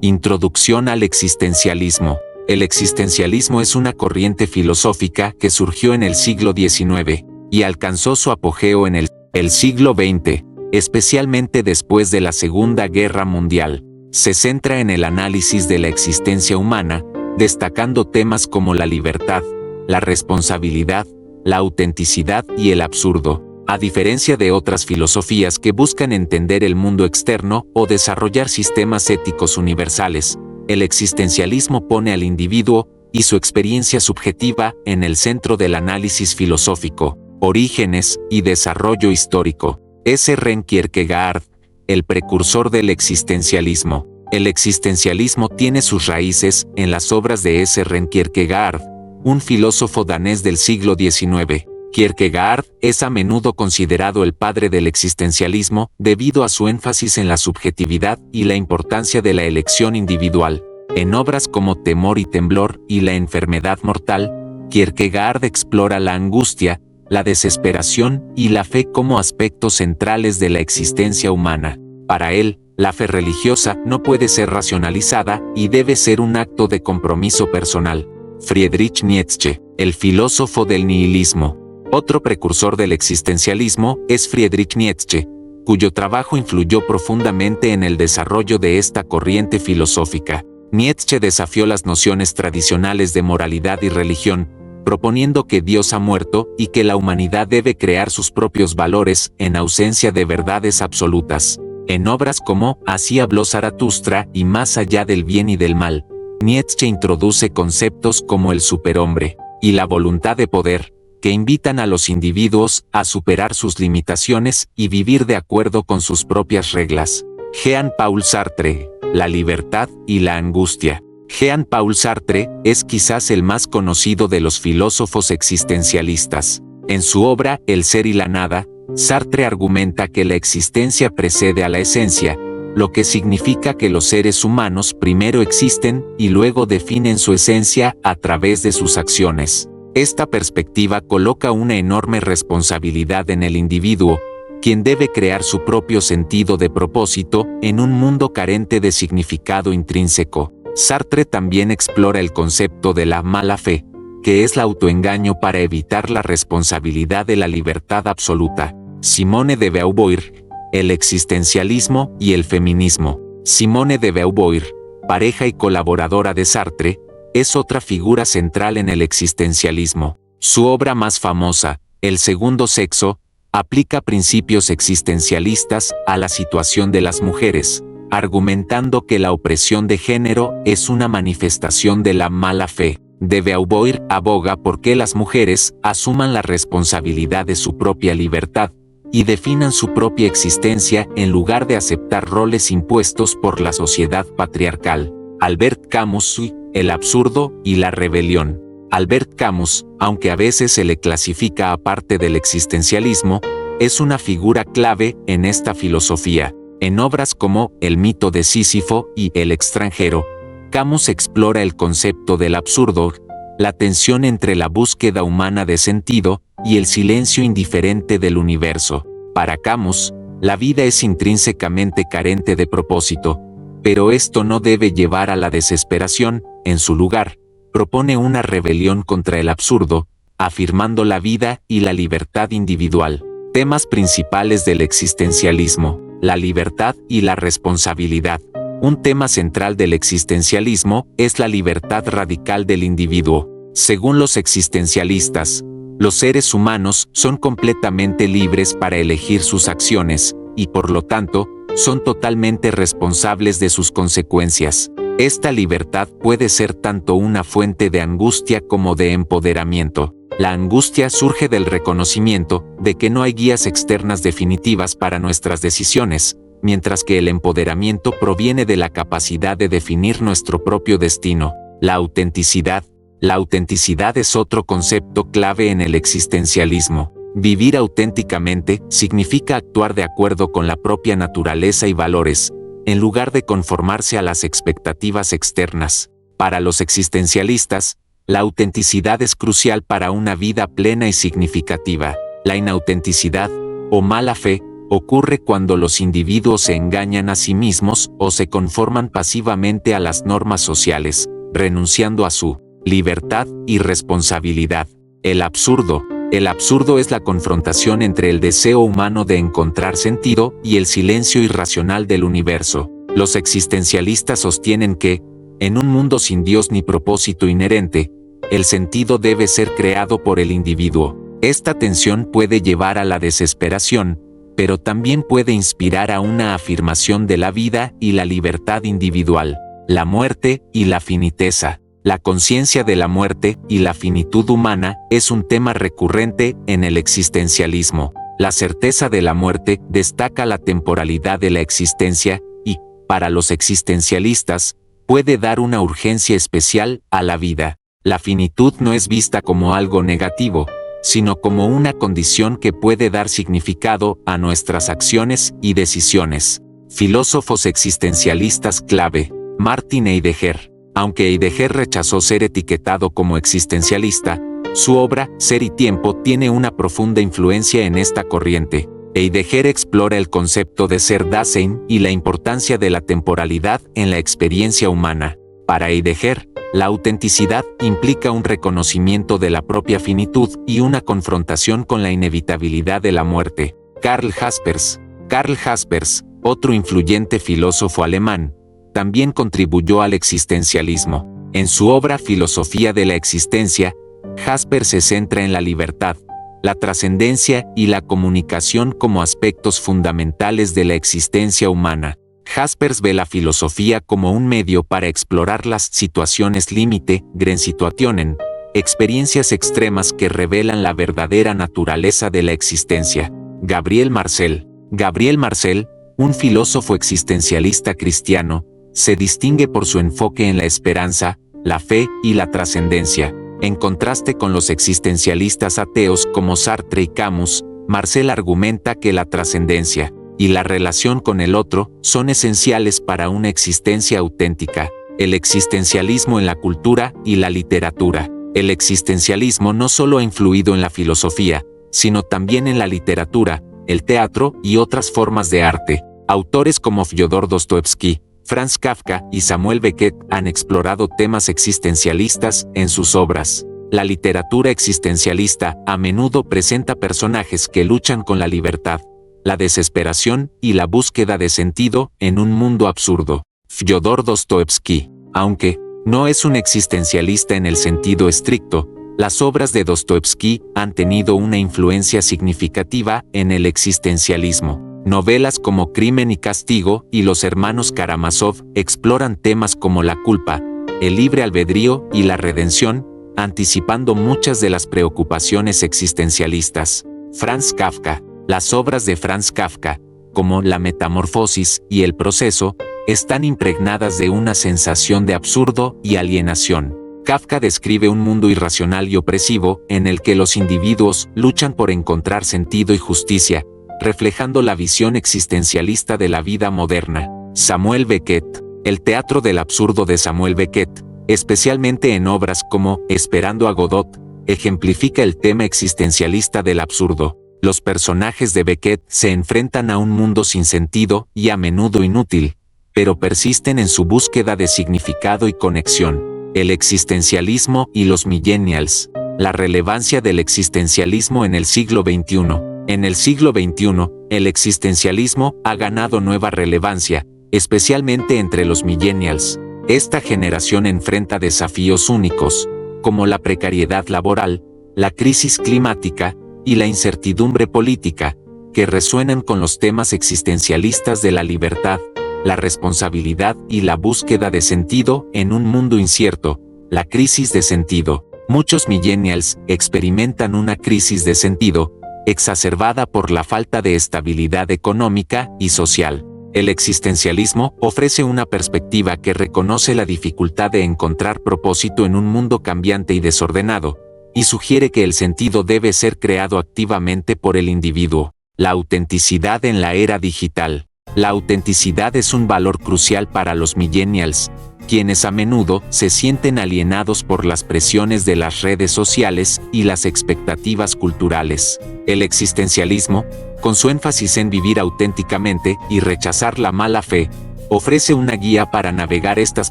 Introducción al existencialismo. El existencialismo es una corriente filosófica que surgió en el siglo XIX y alcanzó su apogeo en el siglo XX, especialmente después de la Segunda Guerra Mundial. Se centra en el análisis de la existencia humana, destacando temas como la libertad, la responsabilidad, la autenticidad y el absurdo, a diferencia de otras filosofías que buscan entender el mundo externo o desarrollar sistemas éticos universales. El existencialismo pone al individuo y su experiencia subjetiva en el centro del análisis filosófico, orígenes y desarrollo histórico. Søren Kierkegaard, el precursor del existencialismo. El existencialismo tiene sus raíces en las obras de Søren Kierkegaard, un filósofo danés del siglo XIX. Kierkegaard es a menudo considerado el padre del existencialismo debido a su énfasis en la subjetividad y la importancia de la elección individual. En obras como Temor y Temblor y La enfermedad mortal, Kierkegaard explora la angustia, la desesperación y la fe como aspectos centrales de la existencia humana. Para él, la fe religiosa no puede ser racionalizada y debe ser un acto de compromiso personal. Friedrich Nietzsche, el filósofo del nihilismo. Otro precursor del existencialismo es Friedrich Nietzsche, cuyo trabajo influyó profundamente en el desarrollo de esta corriente filosófica. Nietzsche desafió las nociones tradicionales de moralidad y religión, proponiendo que Dios ha muerto y que la humanidad debe crear sus propios valores en ausencia de verdades absolutas. En obras como Así habló Zaratustra y Más allá del bien y del mal, Nietzsche introduce conceptos como el superhombre y la voluntad de poder, que invitan a los individuos a superar sus limitaciones y vivir de acuerdo con sus propias reglas. Jean-Paul Sartre, la libertad y la angustia. Jean-Paul Sartre es quizás el más conocido de los filósofos existencialistas. En su obra El ser y la nada, Sartre argumenta que la existencia precede a la esencia, lo que significa que los seres humanos primero existen y luego definen su esencia a través de sus acciones. Esta perspectiva coloca una enorme responsabilidad en el individuo, quien debe crear su propio sentido de propósito en un mundo carente de significado intrínseco. Sartre también explora el concepto de la mala fe, que es el autoengaño para evitar la responsabilidad de la libertad absoluta. Simone de Beauvoir, el existencialismo y el feminismo. Simone de Beauvoir, pareja y colaboradora de Sartre, es otra figura central en el existencialismo. Su obra más famosa, El segundo sexo, aplica principios existencialistas a la situación de las mujeres, argumentando que la opresión de género es una manifestación de la mala fe. De Beauvoir aboga por que las mujeres asuman la responsabilidad de su propia libertad y definan su propia existencia en lugar de aceptar roles impuestos por la sociedad patriarcal. Albert Camus, El absurdo y la rebelión. Albert Camus, aunque a veces se le clasifica aparte del existencialismo, es una figura clave en esta filosofía. En obras como El mito de Sísifo y El extranjero, Camus explora el concepto del absurdo, la tensión entre la búsqueda humana de sentido y el silencio indiferente del universo. Para Camus, la vida es intrínsecamente carente de propósito, pero esto no debe llevar a la desesperación. En su lugar, propone una rebelión contra el absurdo, afirmando la vida y la libertad individual. Temas principales del existencialismo: la libertad y la responsabilidad. Un tema central del existencialismo es la libertad radical del individuo. Según los existencialistas, los seres humanos son completamente libres para elegir sus acciones, y por lo tanto, son totalmente responsables de sus consecuencias. Esta libertad puede ser tanto una fuente de angustia como de empoderamiento. La angustia surge del reconocimiento de que no hay guías externas definitivas para nuestras decisiones, mientras que el empoderamiento proviene de la capacidad de definir nuestro propio destino. La autenticidad. La autenticidad es otro concepto clave en el existencialismo. Vivir auténticamente significa actuar de acuerdo con la propia naturaleza y valores, en lugar de conformarse a las expectativas externas. Para los existencialistas, la autenticidad es crucial para una vida plena y significativa. La inautenticidad, o mala fe, ocurre cuando los individuos se engañan a sí mismos o se conforman pasivamente a las normas sociales, renunciando a su libertad y responsabilidad. El absurdo. El absurdo es la confrontación entre el deseo humano de encontrar sentido y el silencio irracional del universo. Los existencialistas sostienen que, en un mundo sin Dios ni propósito inherente, el sentido debe ser creado por el individuo. Esta tensión puede llevar a la desesperación, pero también puede inspirar a una afirmación de la vida y la libertad individual, la muerte y la finiteza. La conciencia de la muerte y la finitud humana es un tema recurrente en el existencialismo. La certeza de la muerte destaca la temporalidad de la existencia y, para los existencialistas, puede dar una urgencia especial a la vida. La finitud no es vista como algo negativo, sino como una condición que puede dar significado a nuestras acciones y decisiones. Filósofos existencialistas clave. Martin Heidegger. Aunque Heidegger rechazó ser etiquetado como existencialista, su obra, Ser y Tiempo, tiene una profunda influencia en esta corriente. Heidegger explora el concepto de Ser-Dasein y la importancia de la temporalidad en la experiencia humana. Para Heidegger, la autenticidad implica un reconocimiento de la propia finitud y una confrontación con la inevitabilidad de la muerte. Karl Jaspers. Karl Jaspers, otro influyente filósofo alemán, también contribuyó al existencialismo. En su obra Filosofía de la Existencia, Jaspers se centra en la libertad, la trascendencia y la comunicación como aspectos fundamentales de la existencia humana. Jaspers ve la filosofía como un medio para explorar las situaciones límite, Grenzsituationen, experiencias extremas que revelan la verdadera naturaleza de la existencia. Gabriel Marcel. Gabriel Marcel, un filósofo existencialista cristiano, se distingue por su enfoque en la esperanza, la fe y la trascendencia. En contraste con los existencialistas ateos como Sartre y Camus, Marcel argumenta que la trascendencia y la relación con el otro son esenciales para una existencia auténtica. El existencialismo en la cultura y la literatura. El existencialismo no solo ha influido en la filosofía, sino también en la literatura, el teatro y otras formas de arte. Autores como Fyodor Dostoevsky, Franz Kafka y Samuel Beckett han explorado temas existencialistas en sus obras. La literatura existencialista a menudo presenta personajes que luchan con la libertad, la desesperación y la búsqueda de sentido en un mundo absurdo. Fyodor Dostoevsky, aunque no es un existencialista en el sentido estricto, las obras de Dostoevsky han tenido una influencia significativa en el existencialismo. Novelas como Crimen y Castigo y Los hermanos Karamazov exploran temas como la culpa, el libre albedrío y la redención, anticipando muchas de las preocupaciones existencialistas. Franz Kafka. Las obras de Franz Kafka, como La Metamorfosis y El Proceso, están impregnadas de una sensación de absurdo y alienación. Kafka describe un mundo irracional y opresivo en el que los individuos luchan por encontrar sentido y justicia, reflejando la visión existencialista de la vida moderna. Samuel Beckett. El teatro del absurdo de Samuel Beckett, especialmente en obras como Esperando a Godot, ejemplifica el tema existencialista del absurdo. Los personajes de Beckett se enfrentan a un mundo sin sentido y a menudo inútil, pero persisten en su búsqueda de significado y conexión. El existencialismo y los millennials. La relevancia del existencialismo en el siglo XXI. En el siglo XXI, el existencialismo ha ganado nueva relevancia, especialmente entre los millennials. Esta generación enfrenta desafíos únicos, como la precariedad laboral, la crisis climática y la incertidumbre política, que resuenan con los temas existencialistas de la libertad, la responsabilidad y la búsqueda de sentido en un mundo incierto. La crisis de sentido. Muchos millennials experimentan una crisis de sentido, exacerbada por la falta de estabilidad económica y social. El existencialismo ofrece una perspectiva que reconoce la dificultad de encontrar propósito en un mundo cambiante y desordenado, y sugiere que el sentido debe ser creado activamente por el individuo. La autenticidad en la era digital. La autenticidad es un valor crucial para los millennials, quienes a menudo se sienten alienados por las presiones de las redes sociales y las expectativas culturales. El existencialismo, con su énfasis en vivir auténticamente y rechazar la mala fe, ofrece una guía para navegar estas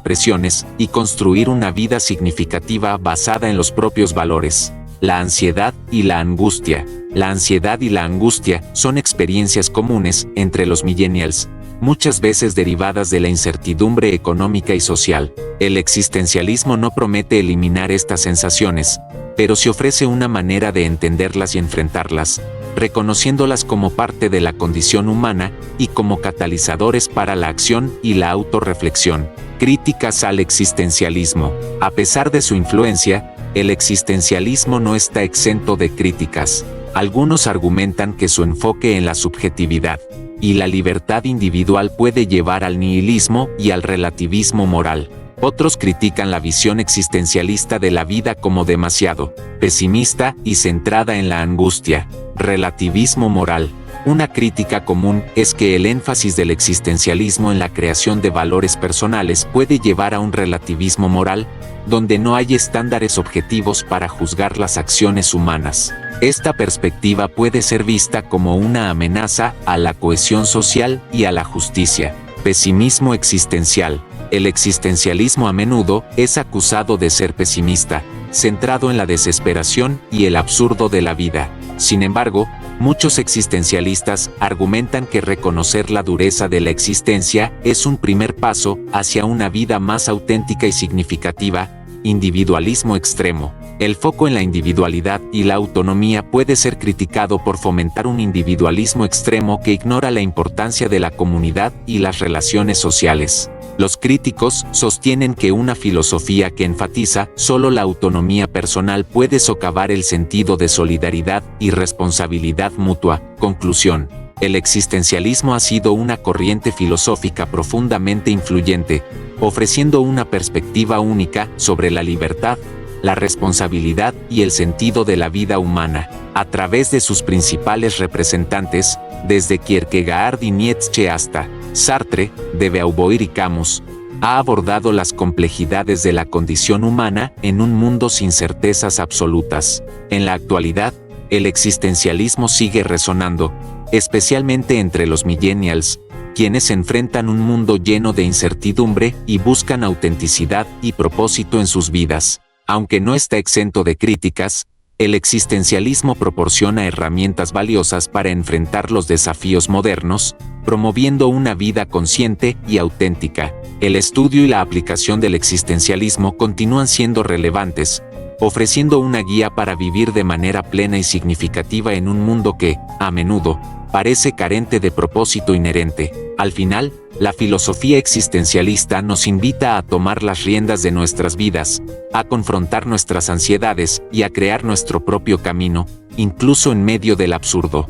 presiones y construir una vida significativa basada en los propios valores. La ansiedad y la angustia. La ansiedad y la angustia son experiencias comunes entre los millennials, muchas veces derivadas de la incertidumbre económica y social. El existencialismo no promete eliminar estas sensaciones, pero sí ofrece una manera de entenderlas y enfrentarlas, reconociéndolas como parte de la condición humana y como catalizadores para la acción y la autorreflexión. Críticas al existencialismo. A pesar de su influencia, el existencialismo no está exento de críticas. Algunos argumentan que su enfoque en la subjetividad y la libertad individual puede llevar al nihilismo y al relativismo moral. Otros critican la visión existencialista de la vida como demasiado pesimista y centrada en la angustia. Relativismo moral. Una crítica común es que el énfasis del existencialismo en la creación de valores personales puede llevar a un relativismo moral, donde no hay estándares objetivos para juzgar las acciones humanas. Esta perspectiva puede ser vista como una amenaza a la cohesión social y a la justicia. Pesimismo existencial. El existencialismo a menudo es acusado de ser pesimista, centrado en la desesperación y el absurdo de la vida. Sin embargo, muchos existencialistas argumentan que reconocer la dureza de la existencia es un primer paso hacia una vida más auténtica y significativa. Individualismo extremo. El foco en la individualidad y la autonomía puede ser criticado por fomentar un individualismo extremo que ignora la importancia de la comunidad y las relaciones sociales. Los críticos sostienen que una filosofía que enfatiza solo la autonomía personal puede socavar el sentido de solidaridad y responsabilidad mutua. Conclusión. El existencialismo ha sido una corriente filosófica profundamente influyente, ofreciendo una perspectiva única sobre la libertad, la responsabilidad y el sentido de la vida humana. A través de sus principales representantes, desde Kierkegaard y Nietzsche hasta Sartre, de Beauvoir y Camus, ha abordado las complejidades de la condición humana en un mundo sin certezas absolutas. En la actualidad, el existencialismo sigue resonando, especialmente entre los millennials, quienes enfrentan un mundo lleno de incertidumbre y buscan autenticidad y propósito en sus vidas. Aunque no está exento de críticas, el existencialismo proporciona herramientas valiosas para enfrentar los desafíos modernos, promoviendo una vida consciente y auténtica. El estudio y la aplicación del existencialismo continúan siendo relevantes, ofreciendo una guía para vivir de manera plena y significativa en un mundo que, a menudo, parece carente de propósito inherente. Al final, la filosofía existencialista nos invita a tomar las riendas de nuestras vidas, a confrontar nuestras ansiedades y a crear nuestro propio camino, incluso en medio del absurdo.